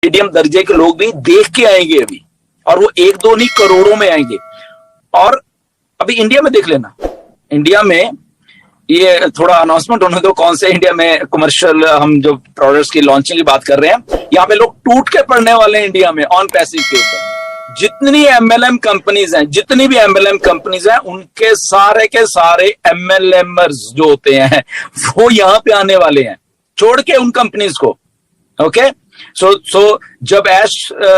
Medium दर्जे के लोग भी देख के आएंगे अभी, और वो एक दो नहीं करोड़ों में आएंगे। और अभी इंडिया में देख लेना, इंडिया में ये थोड़ा अनाउंसमेंट होने दो, कौन से इंडिया में कमर्शियल हम जो प्रोडक्ट्स की लॉन्चिंग की बात कर रहे हैं, यहाँ पे लोग टूट के पड़ने वाले हैं इंडिया में ऑन पैसिव के ऊपर। जितनी एमएलएम कंपनीज हैं, जितनी भी एमएलएम कंपनीज हैं, उनके सारे के सारे एमएलएमर्स जो होते हैं वो यहाँ पे आने वाले हैं, छोड़ के उन कंपनीज को। ओके, सो जब ऐश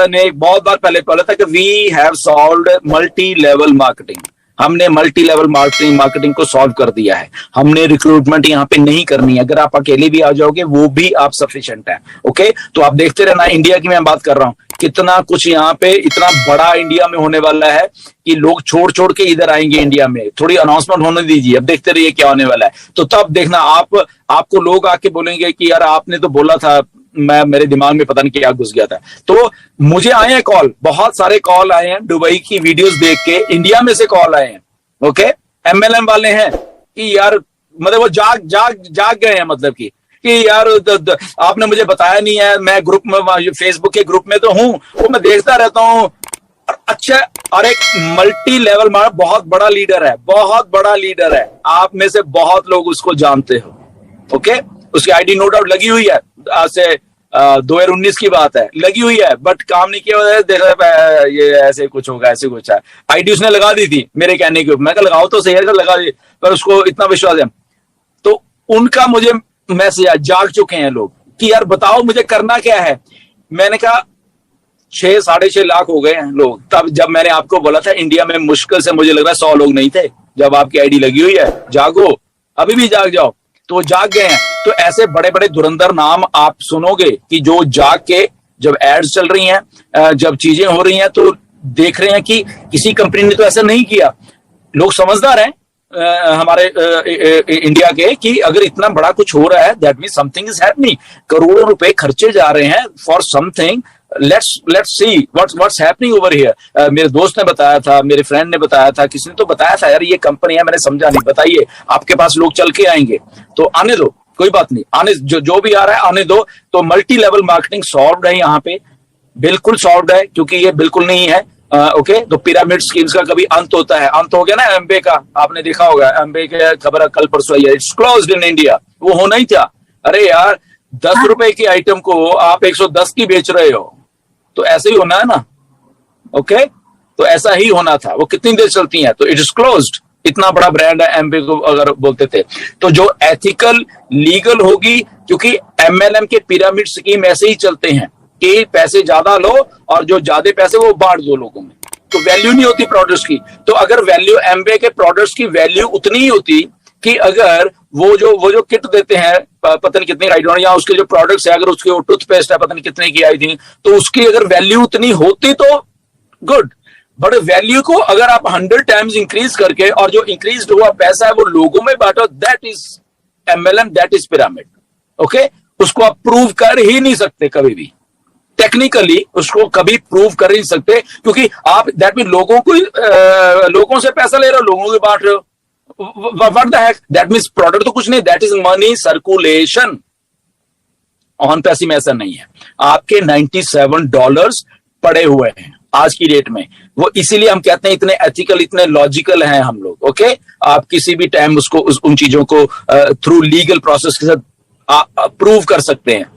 ने बहुत बार पहले बोला था कि we have solved multi level marketing, हमने मल्टी लेवल मार्केटिंग को सॉल्व कर दिया है, हमने रिक्रूटमेंट यहाँ पे नहीं करनी है, अगर आप अकेले भी आ जाओगे वो भी आप सफिशिएंट है। ओके, तो आप देखते रहना, इंडिया की मैं बात कर रहा हूँ, कितना कुछ यहाँ पे इतना बड़ा इंडिया में होने वाला है कि लोग छोड़ छोड़ के इधर आएंगे इंडिया में। थोड़ी अनाउंसमेंट होने दीजिए, अब देखते रहिए क्या होने वाला है। तो तब देखना आपको लोग आके बोलेंगे कि यार आपने तो बोला था, मेरे दिमाग में पता नहीं क्या घुस गया था। तो मुझे आए हैं कॉल, बहुत सारे कॉल आए हैं दुबई की वीडियोस देख के, इंडिया में से कॉल आए हैं। ओके, एमएलएम वाले हैं कि यार मतलब वो जाग गए हैं, मतलब कि यार आपने मुझे बताया नहीं है, मैं ग्रुप में, फेसबुक के ग्रुप में तो हूं, वो मैं देखता रहता हूं। अच्छा, और एक मल्टी लेवल बहुत बड़ा लीडर है, बहुत बड़ा लीडर है, आप में से बहुत लोग उसको जानते हो। ओके, उसकी आईडी नो डाउट लगी हुई है, आज से 2019 की बात है, लगी हुई है, बट काम नहीं किया, देखा ये ऐसे कुछ होगा, ऐसे कुछ है। आईडी उसने लगा दी थी मेरे कहने के, मैं लगाओ तो सही है, लगा दी, पर उसको इतना विश्वास है। तो उनका मुझे मैसेज आया, जाग चुके हैं लोग कि यार बताओ मुझे करना क्या है। मैंने कहा 6-6.5 लाख हो गए हैं लोग। तब जब मैंने आपको बोला था इंडिया में मुश्किल से मुझे लग रहा है 100 लोग नहीं थे, जब आपकी आईडी लगी हुई है, जागो, अभी भी जाग जाओ। तो वो जाग गए हैं। तो ऐसे बड़े बड़े धुरंधर नाम आप सुनोगे कि जो जाग के, जब एड्स चल रही हैं, जब चीजें हो रही हैं, तो देख रहे हैं कि किसी कंपनी ने तो ऐसा नहीं किया। लोग समझदार हैं हमारे इंडिया के, कि अगर इतना बड़ा कुछ हो रहा है, that means something is happening. करोड़ों रुपए खर्चे जा रहे हैं for something, let's see what's happening over here. मेरे दोस्त ने बताया था, मेरे फ्रेंड ने बताया था, किसी ने तो बताया था, यार ये कंपनी है, मैंने समझा नहीं। बताइए, आपके पास लोग चल के आएंगे, तो आने दो, कोई बात नहीं, आने जो भी आ रहा है आने दो। तो मल्टी लेवल मार्केटिंग सॉल्व्ड है यहाँ पे, बिल्कुल सॉल्व्ड है, क्योंकि ये बिल्कुल नहीं है। ओके, तो पिरामिड स्कीम्स का कभी अंत होता है, अंत हो गया ना एमबे का, आपने देखा होगा, एमबे के खबर कल परसों आई है, इट्स क्लोज्ड इन इंडिया। वो होना ही था। अरे यार, 10 रुपए की आइटम को आप 110 की बेच रहे हो, तो ऐसे ही होना है ना। ओके, तो ऐसा ही होना था। वो कितनी देर चलती है, तो इट इज क्लोज्ड। इतना बड़ा ब्रांड है एमबे को अगर बोलते थे, तो जो एथिकल लीगल होगी, क्योंकि एमएलएम के पिरामिड स्कीम ऐसे ही चलते हैं कि पैसे ज्यादा लो और जो ज्यादा पैसे वो बांट दो लोगों में, तो वैल्यू नहीं होती प्रोडक्ट्स की। तो अगर वैल्यू, एमबे के प्रोडक्ट्स की वैल्यू उतनी ही होती कि अगर वो जो किट देते हैं, पता नहीं कितनी राइट, या उसके जो प्रोडक्ट्स है, अगर उसकी टूथपेस्ट है पता नहीं कितने की आई थी, तो उसकी अगर वैल्यू उतनी होती तो गुड। बट वैल्यू को अगर आप 100 टाइम्स इंक्रीज करके, और जो इंक्रीज हुआ पैसा है वो लोगों में बांटो, that is MLM, that is pyramid. Okay, उसको आप प्रूव कर ही नहीं सकते कभी भी, टेक्निकली उसको कभी प्रूव कर नहीं सकते, क्योंकि आप दैट मीन लोगों से पैसा ले रहे हो, लोगों को बांट रहे हो। What the heck, that means product तो कुछ नहीं, that is money circulation. On पैसे में ऐसा नहीं है। आपके $97 पड़े हुए हैं आज की डेट में, वो इसीलिए हम कहते हैं इतने एथिकल, इतने लॉजिकल हैं हम लोग। ओके, आप किसी भी टाइम उसको उन चीजों को थ्रू लीगल प्रोसेस के साथ प्रूव कर सकते हैं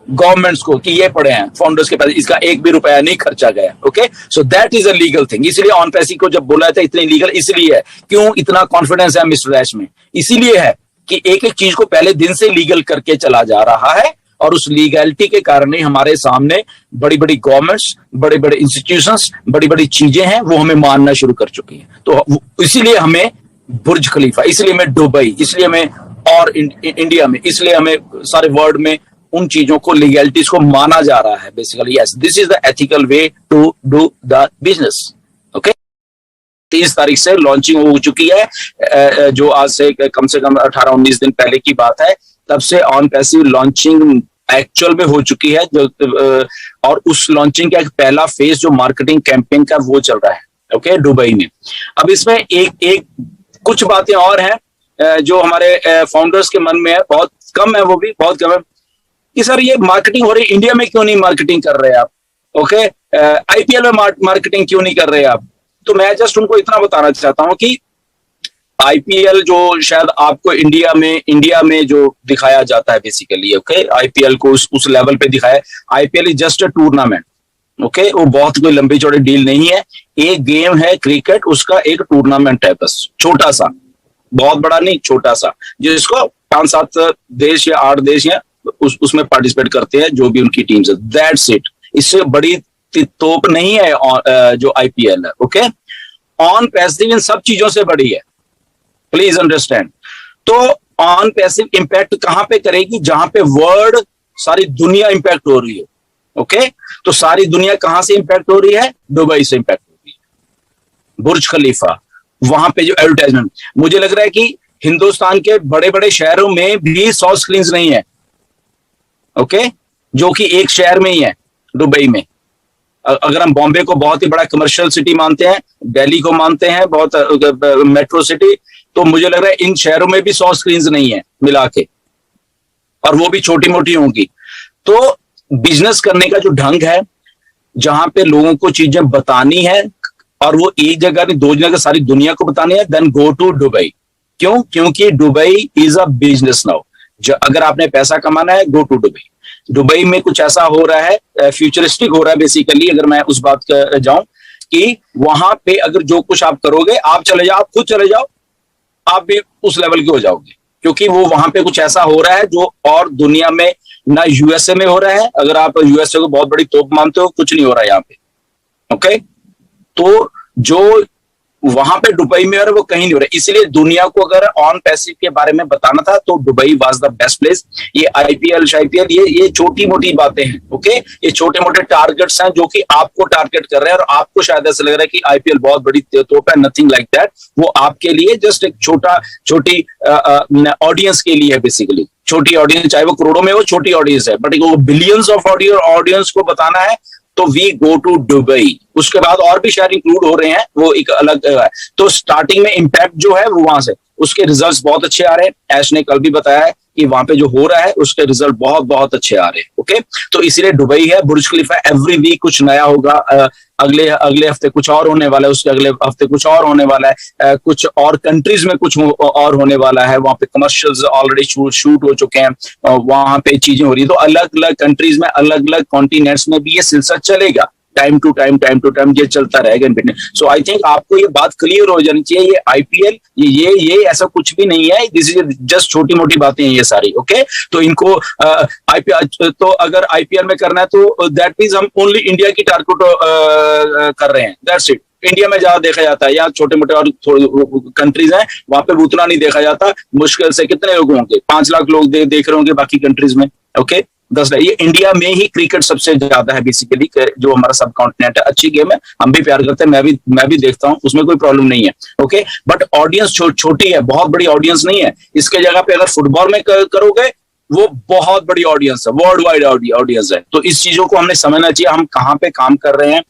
गवर्नमेंट्स को कि ये पड़े हैं फाउंडर्स के पास, इसका एक भी रुपया नहीं खर्चा गया। Okay, so that is a legal thing. इसलिए ऑन पैसी को जब बोला था इतनी लीगल, इसलिए है। क्यों इतना कॉन्फिडेंस है मिस्टर ऐश में? इसीलिए है कि एक एक चीज को पहले दिन से लीगल करके चला जा रहा है, और उस लीगैलिटी के कारण ही हमारे सामने बड़ी बड़ी गवर्नमेंट्स, बड़े बड़े इंस्टीट्यूशंस, बड़ी बड़ी चीजें हैं, वो हमें मानना शुरू कर चुकी हैं। तो इसीलिए हमें बुर्ज खलीफा, इसलिए हमें दुबई, इसलिए हमें और इंडिया में, इसलिए हमें सारे वर्ल्ड में उन चीजों को, लीगैलिटीज को माना जा रहा है। Basically yes, this is the ethical way to do the business. Okay, 30 तारीख से लॉन्चिंग हो चुकी है, जो आज से कम 18-19 दिन पहले की बात है। तब से ऑन पैसिव लॉन्चिंग एक्चुअल में हो चुकी है, और उस लॉन्चिंग का एक पहला फेज जो मार्केटिंग कैंपेन का वो चल रहा है। ओके, दुबई में। अब इसमें एक कुछ बातें और हैं जो हमारे फाउंडर्स के मन में है, बहुत कम है, वो भी बहुत कम है, कि सर ये मार्केटिंग हो रही है, इंडिया में क्यों नहीं मार्केटिंग कर रहे आप? ओके, आईपीएल में मार्केटिंग क्यों नहीं कर रहे आप? तो मैं जस्ट उनको इतना बताना चाहता हूं कि आईपीएल जो शायद आपको इंडिया में जो दिखाया जाता है बेसिकली, ओके, आईपीएल को उस लेवल पे दिखाया। IPL is just a tournament, okay, वो बहुत कोई लंबी चौड़ी डील नहीं है। एक गेम है क्रिकेट, उसका एक टूर्नामेंट है बस, छोटा सा, बहुत बड़ा नहीं, छोटा सा, जिसको 5-7 देश या 8 देश या उसमें पार्टिसिपेट करते हैं, जो भी उनकी टीम्स है, दैट्स इट। इससे बड़ी तोप नहीं है जो आईपीएल है, ओके। ऑन पैसिव इन सब चीजों से बड़ी है, प्लीज अंडरस्टैंड। तो ऑन पैसिव इंपैक्ट कहां पे करेगी? जहां पे वर्ल्ड, सारी दुनिया इंपैक्ट हो रही है, ओके। तो सारी दुनिया कहां से इंपैक्ट हो रही है? दुबई से इंपैक्ट हो रही है। बुर्ज खलीफा, वहां पे जो एडवर्टाइजमेंट, मुझे लग रहा है कि हिंदुस्तान के बड़े बड़े शहरों में भी 100 स्क्रीन नहीं है, ओके, जो कि एक शहर में ही है, दुबई में। अगर हम बॉम्बे को बहुत ही बड़ा कमर्शियल सिटी मानते हैं, दिल्ली को मानते हैं बहुत मेट्रो सिटी, तो मुझे लग रहा है इन शहरों में भी 100 स्क्रीन नहीं है मिला के, और वो भी छोटी मोटी होंगी। तो बिजनेस करने का जो ढंग है, जहां पे लोगों को चीजें बतानी है, और वो एक जगह नहीं 2 जगह सारी दुनिया को बतानी है, देन गो टू दुबई। क्यों? क्योंकि Dubai is a business now. अगर आपने पैसा कमाना है, गो टू दुबई। दुबई में कुछ ऐसा हो रहा है, फ्यूचरिस्टिक हो रहा है बेसिकली, अगर मैं उस बात का जाऊं कि वहां पे अगर जो कुछ आप करोगे, आप चले जाओ, आप खुद चले जाओ, आप भी उस लेवल के हो जाओगे, क्योंकि वो वहां पे कुछ ऐसा हो रहा है जो और दुनिया में ना यूएसए में हो रहा है। अगर आप यूएसए को बहुत बड़ी तोप मानते हो, कुछ नहीं हो रहा है यहाँ पे, ओके। तो जो वहां पे दुबई में और वो कहीं नहीं हो रहा, इसलिए दुनिया को अगर ऑन पैसिव के बारे में बताना था तो Dubai was the best place. ये आईपीएल ये छोटी मोटी बातें हैं, ओके, ये छोटे मोटे टारगेट्स हैं जो कि आपको टारगेट कर रहे हैं, और आपको शायद ऐसा लग रहा है कि आईपीएल बहुत बड़ी तोप है। Nothing like that. वो आपके लिए जस्ट एक छोटी ऑडियंस के लिए है बेसिकली। छोटी ऑडियंस, चाहे वो करोड़ों में हो, छोटी ऑडियंस है, बट वो बिलियंस ऑफ ऑडियंस को बताना है, तो वी गो टू दुबई। उसके बाद और भी शहर इंक्लूड हो रहे हैं, वो एक अलग है। तो स्टार्टिंग में इंपैक्ट जो है वो वहां से, उसके रिजल्ट्स बहुत अच्छे आ रहे हैं। ऐश ने कल भी बताया है कि वहां पे जो हो रहा है उसके रिजल्ट बहुत बहुत अच्छे आ रहे हैं, ओके। तो इसीलिए दुबई है। बुर्ज खलीफा एवरी वीक कुछ नया होगा, अगले हफ्ते कुछ और होने वाला है, उसके अगले हफ्ते कुछ और होने वाला है, कुछ और कंट्रीज में कुछ और होने वाला है। वहां पे कमर्शियल्स ऑलरेडी शूट हो चुके हैं, वहां पे चीजें हो रही है। तो अलग अलग कंट्रीज में, अलग अलग कॉन्टिनेंट्स में भी ये सिलसिला चलेगा, टाइम टू टाइम ये चलता रहेगा। सो आई थिंक आपको ये बात क्लियर हो जानी चाहिए। ये आईपीएल ये ऐसा कुछ भी नहीं है, दिस इज जस्ट छोटी मोटी बातें हैं ये सारी, ओके। तो इनको आईपीएल, तो अगर आईपीएल में करना है तो दैट मींस हम ओनली इंडिया की टारगेट कर रहे हैं, दैट्स इट। इंडिया में ज्यादा देखा जाता है, या छोटे मोटे और कंट्रीज हैं वहां पे उतना नहीं देखा जाता। मुश्किल से कितने लोग होंगे, 5 लाख लोग देख रहे होंगे बाकी कंट्रीज में, ओके। 10 लाख। ये इंडिया में ही क्रिकेट सबसे ज्यादा है बेसिकली, जो हमारा सब कॉन्टिनेंट है। अच्छी गेम है, हम भी प्यार करते हैं, मैं भी देखता हूँ, उसमें कोई प्रॉब्लम नहीं है, ओके। बट ऑडियंस छोटी है, बहुत बड़ी ऑडियंस नहीं है। इसके जगह पे अगर फुटबॉल में करोगे, वो बहुत बड़ी ऑडियंस है, वर्ल्ड वाइड ऑडियंस है। तो इस चीजों को हमने समझना चाहिए, हम कहाँ पे काम कर रहे हैं।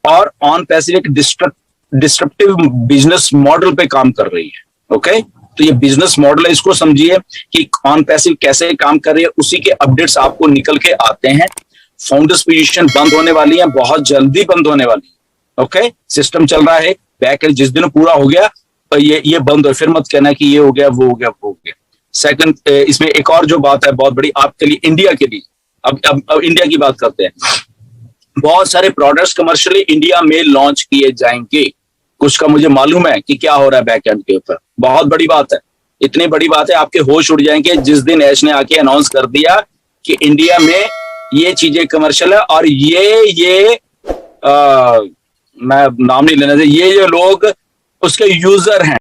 और ऑन पैसिव एक डिस्ट्रप्टिव बिजनेस मॉडल पे काम कर रही है, ओके। तो ये बिजनेस मॉडल है, इसको समझिए कि ऑन पैसिव कैसे काम कर रही है। उसी के अपडेट्स आपको निकल के आते हैं। फाउंडर्स पोजीशन बंद होने वाली है, बहुत जल्दी बंद होने वाली है, ओके। सिस्टम चल रहा है, बैक जिस दिन पूरा हो गया तो ये बंद हो, फिर मत कहना कि ये हो गया, वो हो गया, वो हो गया। सेकंड, इसमें एक और जो बात है बहुत बड़ी आपके लिए, इंडिया के लिए, अब इंडिया की बात करते हैं। बहुत सारे प्रोडक्ट्स कमर्शियली इंडिया में लॉन्च किए जाएंगे। कुछ का मुझे मालूम है कि क्या हो रहा है बैक एंड के ऊपर। बहुत बड़ी बात है, इतनी बड़ी बात है, आपके होश उड़ जाएंगे जिस दिन ऐश ने आके अनाउंस कर दिया कि इंडिया में ये चीजें कमर्शियल है। और मैं नाम नहीं लेना चाहिए, ये जो लोग उसके यूजर हैं,